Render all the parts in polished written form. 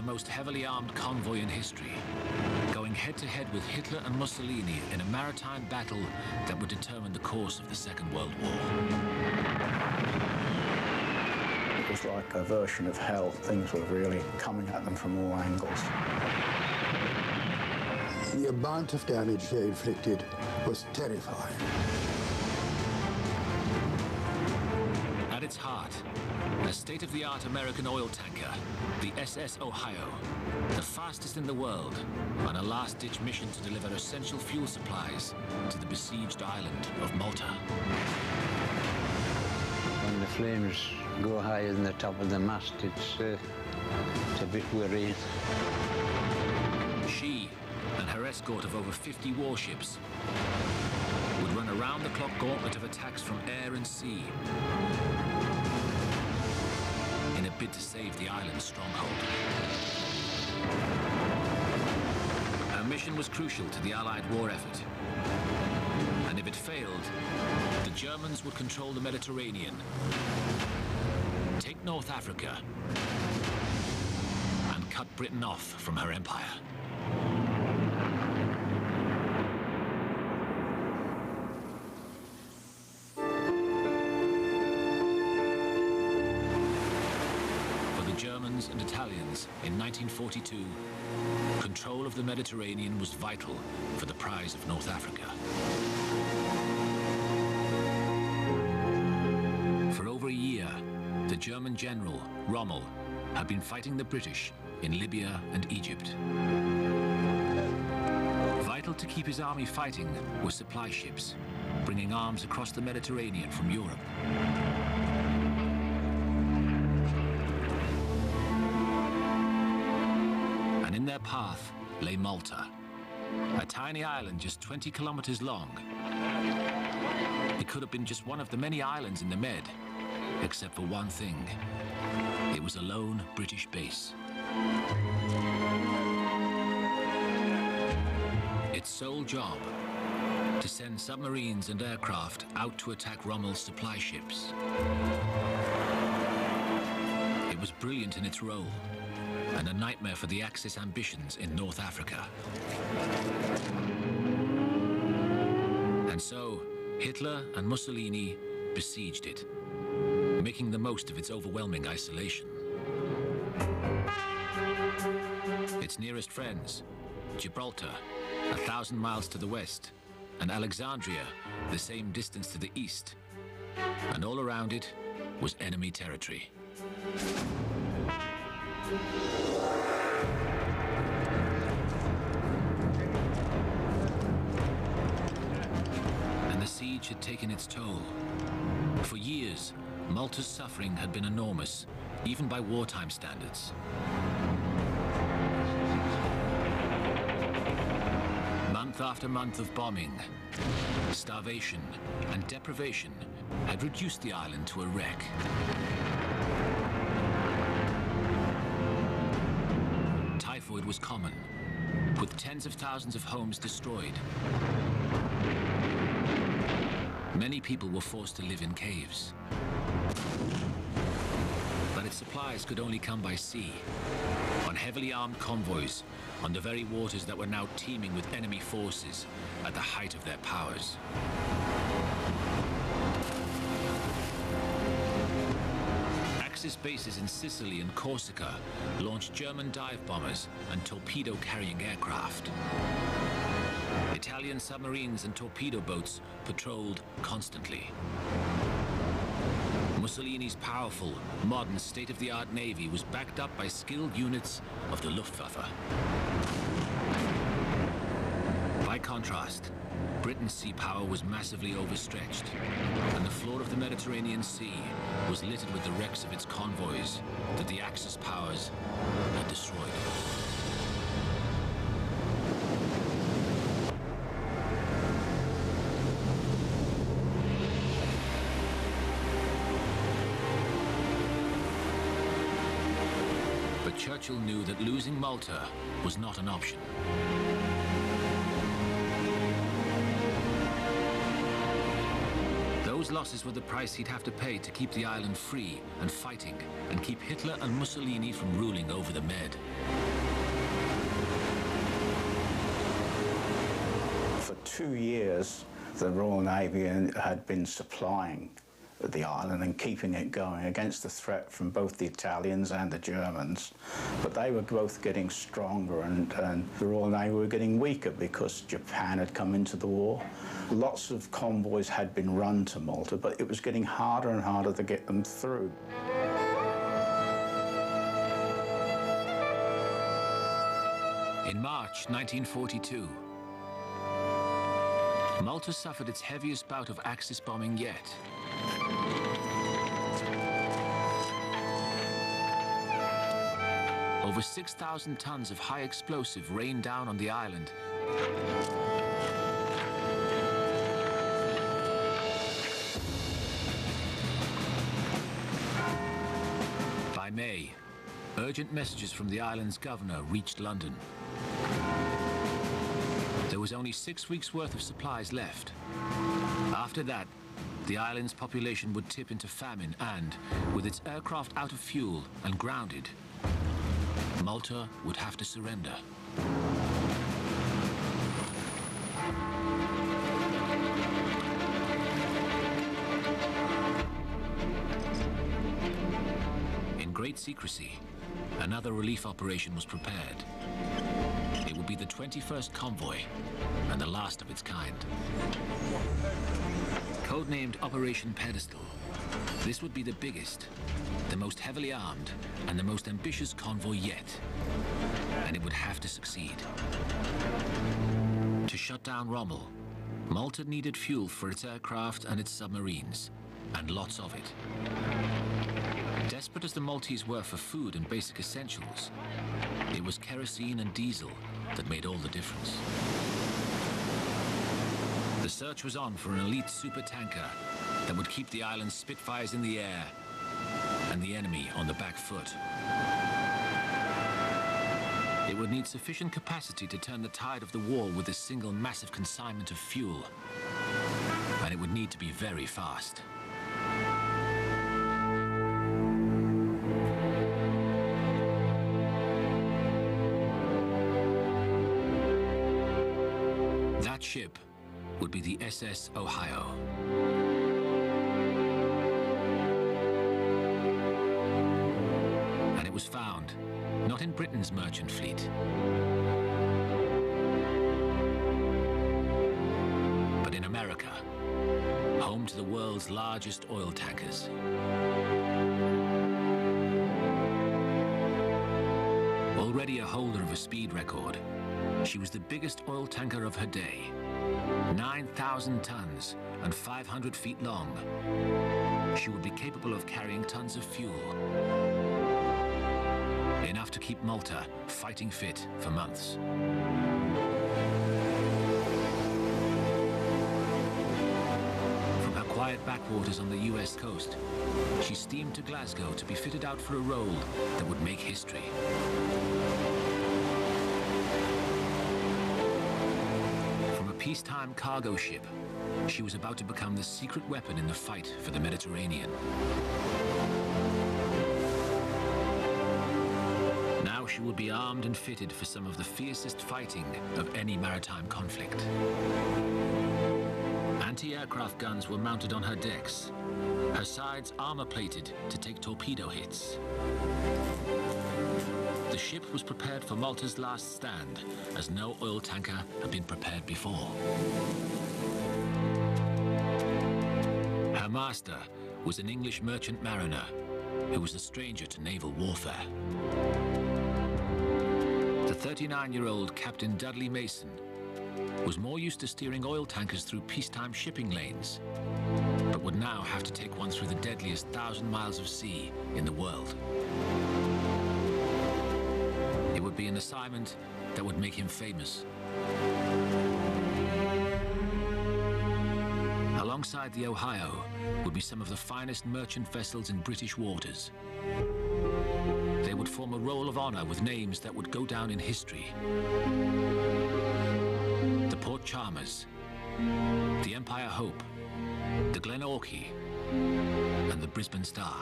most heavily armed convoy in history, going head-to-head with Hitler and Mussolini in a maritime battle that would determine the course of the Second World War. It was like a version of hell. Things were really coming at them from all angles. The amount of damage they inflicted was terrifying. At its heart, a state-of-the-art American oil tanker, the SS Ohio, the fastest in the world, on a last-ditch mission to deliver essential fuel supplies to the besieged island of Malta. When the flames go higher than the top of the mast, it's a bit worrying. She and her escort of over 50 warships would run a round-the-clock gauntlet of attacks from air and sea in a bid to save the island's stronghold. Her mission was crucial to the Allied war effort, and if it failed, the Germans would control the Mediterranean, take North Africa, and cut Britain off from her empire. Germans and Italians in 1942, control of the Mediterranean was vital for the prize of North Africa. For over a year, the German general, Rommel, had been fighting the British in Libya and Egypt. Vital to keep his army fighting were supply ships, bringing arms across the Mediterranean from Europe. In their path lay Malta, a tiny island just 20 kilometers long. It could have been just one of the many islands in the Med, except for one thing. It was a lone British base. Its sole job, to send submarines and aircraft out to attack Rommel's supply ships. It was brilliant in its role, and a nightmare for the Axis ambitions in North Africa. And so, Hitler and Mussolini besieged it, making the most of its overwhelming isolation. Its nearest friends, Gibraltar, 1,000 miles to the west, and Alexandria, the same distance to the east, and all around it was enemy territory. And the siege had taken its toll. For years, Malta's suffering had been enormous, even by wartime standards. Month after month of bombing, starvation, and deprivation had reduced the island to a wreck. Typhoid was common, with tens of thousands of homes destroyed. Many people were forced to live in caves. But its supplies could only come by sea, on heavily armed convoys, on the very waters that were now teeming with enemy forces at the height of their powers. Axis bases in Sicily and Corsica launched German dive bombers and torpedo-carrying aircraft. Italian submarines and torpedo boats patrolled constantly. Mussolini's powerful, modern, state-of-the-art navy was backed up by skilled units of the Luftwaffe. By contrast, Britain's sea power was massively overstretched, and the floor of the Mediterranean Sea was littered with the wrecks of its convoys that the Axis powers had destroyed. But Churchill knew that losing Malta was not an option. Those Those losses were the price he'd have to pay to keep the island free and fighting, and keep Hitler and Mussolini from ruling over the Med. For 2 years, the Royal Navy had been supplying the island and keeping it going against the threat from both the Italians and the Germans. But they were both getting stronger, and the Royal Navy were getting weaker because Japan had come into the war. Lots of convoys had been run to Malta, but it was getting harder and harder to get them through. In March 1942, Malta suffered its heaviest bout of Axis bombing yet. Over 6,000 tons of high explosive rained down on the island. By May, urgent messages from the island's governor reached London. There was only 6 weeks' worth of supplies left. After that, the island's population would tip into famine and, with its aircraft out of fuel and grounded, Malta would have to surrender. In great secrecy, another relief operation was prepared. It would be the 21st convoy, and the last of its kind. Codenamed Operation Pedestal, this would be the biggest, the most heavily armed, and the most ambitious convoy yet. And it would have to succeed. To shut down Rommel, Malta needed fuel for its aircraft and its submarines, and lots of it. Desperate as the Maltese were for food and basic essentials, it was kerosene and diesel that made all the difference. The search was on for an elite supertanker that would keep the island's Spitfires in the air and the enemy on the back foot. It would need sufficient capacity to turn the tide of the war with a single massive consignment of fuel, and it would need to be very fast. That ship would be the SS Ohio. And it was found, not in Britain's merchant fleet, but in America, home to the world's largest oil tankers. Already a holder of a speed record, she was the biggest oil tanker of her day. 9,000 tons and 500 feet long. She would be capable of carrying tons of fuel. Enough to keep Malta fighting fit for months. From her quiet backwaters on the US coast, she steamed to Glasgow to be fitted out for a role that would make history. Peacetime cargo ship, she was about to become the secret weapon in the fight for the Mediterranean. Now she would be armed and fitted for some of the fiercest fighting of any maritime conflict. Anti-aircraft guns were mounted on her decks, her sides armor-plated to take torpedo hits. The ship was prepared for Malta's last stand, as no oil tanker had been prepared before. Her master was an English merchant mariner who was a stranger to naval warfare. The 39-year-old Captain Dudley Mason was more used to steering oil tankers through peacetime shipping lanes, but would now have to take one through the deadliest 1,000 miles of sea in the world. It would be an assignment that would make him famous. Alongside the Ohio would be some of the finest merchant vessels in British waters. They would form a roll of honor with names that would go down in history. The Port Charmers, the Empire Hope, the Glenorchy, and the Brisbane Star.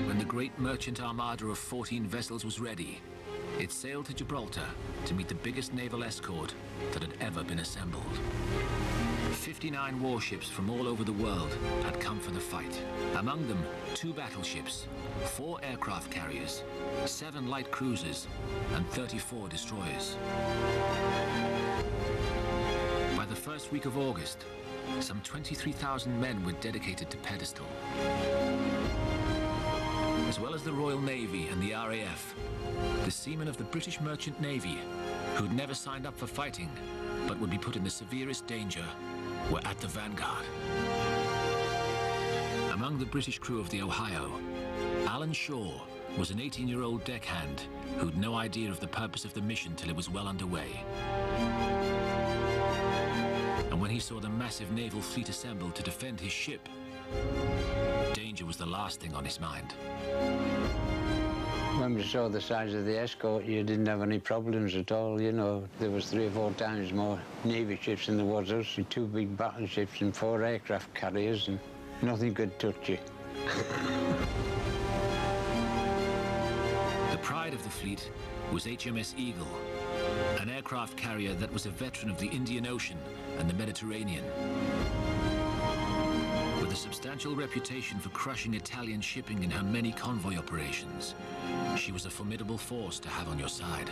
When the great merchant armada of 14 vessels was ready, it sailed to Gibraltar to meet the biggest naval escort that had ever been assembled. 59 warships from all over the world had come for the fight. Among them, 2 battleships, 4 aircraft carriers, 7 light cruisers, and 34 destroyers. By the first week of August, some 23,000 men were dedicated to Pedestal. As well as the Royal Navy and the RAF, the seamen of the British Merchant Navy, who'd never signed up for fighting but would be put in the severest danger, were at the vanguard. Among the British crew of the Ohio, Alan Shaw was an 18-year-old deckhand who'd no idea of the purpose of the mission till it was well underway. And when he saw the massive naval fleet assembled to defend his ship, danger was the last thing on his mind. When we saw the size of the escort, you didn't have any problems at all, you know. There was 3 or 4 times more Navy ships than there was us, 2 big battleships and 4 aircraft carriers, and nothing could touch you. The pride of the fleet was HMS Eagle, an aircraft carrier that was a veteran of the Indian Ocean and the Mediterranean. With a substantial reputation for crushing Italian shipping in her many convoy operations, she was a formidable force to have on your side.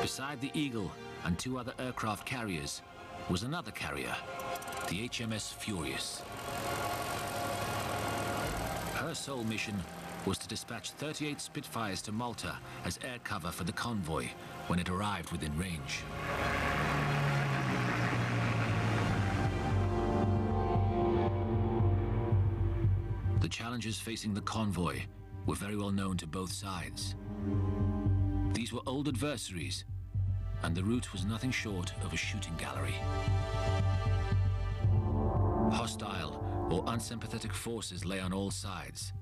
Beside the Eagle and 2 other aircraft carriers was another carrier, the HMS Furious. Her sole mission was to dispatch 38 Spitfires to Malta as air cover for the convoy when it arrived within range. The challenges facing the convoy were very well known to both sides. These were old adversaries, and the route was nothing short of a shooting gallery. Hostile or unsympathetic forces lay on all sides,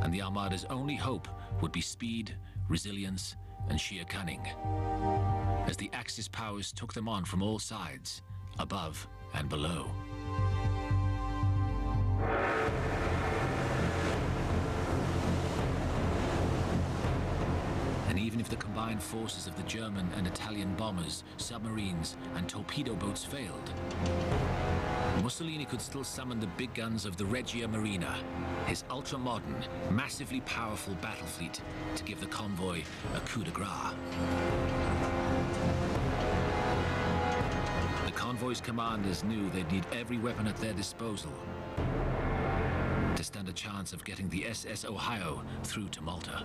and the Armada's only hope would be speed, resilience, and sheer cunning, as the Axis powers took them on from all sides, above and below. And even if the combined forces of the German and Italian bombers, submarines, and torpedo boats failed, Mussolini could still summon the big guns of the Regia Marina, his ultra-modern, massively powerful battle fleet, to give the convoy a coup de grace. The convoy's commanders knew they'd need every weapon at their disposal to stand a chance of getting the SS Ohio through to Malta.